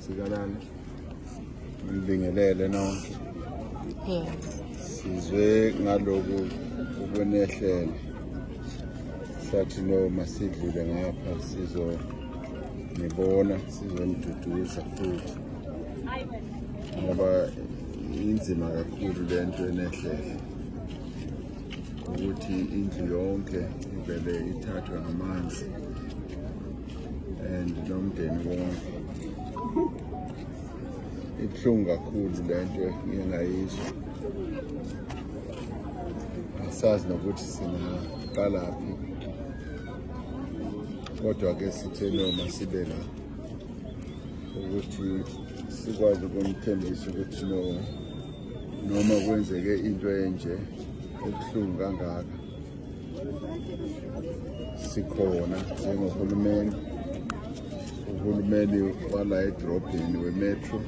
sikalala ngibingelele nonke sizwe ngaloko ukwenehlele sathi noma sidlule ngapha sizonibona sizoniduduza futhi ngoba inzima kakhulu lento enehlele ukuthi indlu yonke ivele ithathwa ngamanzi and nomndeni wonke ibuhlungu kakhulu lento ngingayizwa asazi nokuthi singaqalaphi kodwa ke sithe noma sibe la ukuthi sikwazi ukumthembisa ukuthi noma kwenzeke into enje ebuhlungu kangaka sikhona njengohulumeni uhulumeni wala edrobheni we-metro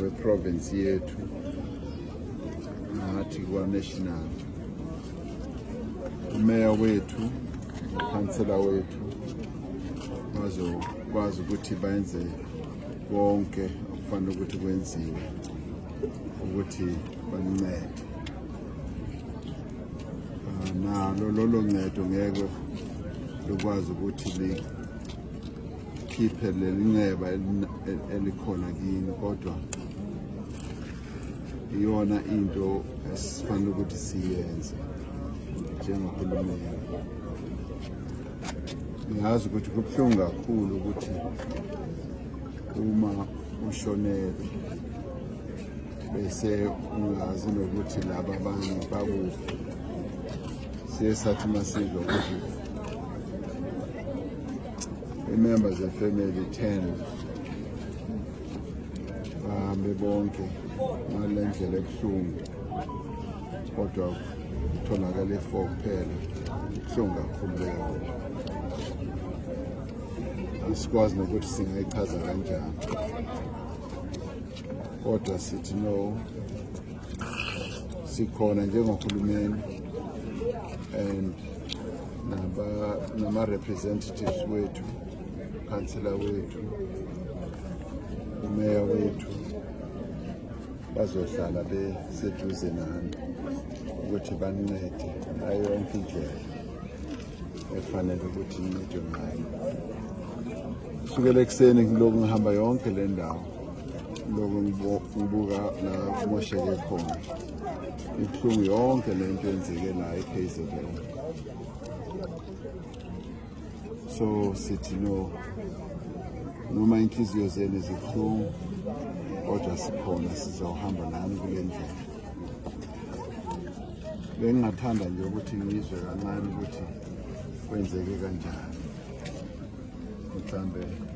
we-province yethu nathi kwa-national umeya wethu ukhansela wethu bazokwazi ukuthi benze konke okufanele ukuthi kwenziwe ukuthi bancede nalo lolo ncedo ngeke lokwazi ukuthi likhiphe leli nceba elikhona kini kodwa iyona into esifanele ukuthi siyenze njengohulumeni. Ngiyazi ukuthi kubuhlungu kakhulu ukuthi uma ushonelwe bese ungazi nokuthi laba abanye bakuphi. Siye sathi masizwa ukuthi i-members of-family 10 bahambe bonke ngale ndlela ebuhlungu kodwa kutholakale 4 kuphela. Kubuhlungu kakhulu leyo. Asikwazi nokuthi singayichaza kanjani kodwa sithi no, sikhona njengohulumeni and nama-representatives wethu, ukhansela wethu, umeya wethu bazohlala beseduze nani ukuthi banincede ngayo yonke indlela efanele ukuthi nincedwe ngayo. Kusukela ekuseni ngilokhu ngihamba yonke le ndawo lokhu ngibuka la kumosheke khona ibuhlungu yonke lento yenzeke la eKZN. So sithi no, noma inhliziyo zenu zibuhlungu kodwa sikhona sizohamba nani kule ndlela. Bengingathanda nje ukuthi ngizwe kancane ukuthi kwenzeke kanjani mhlambe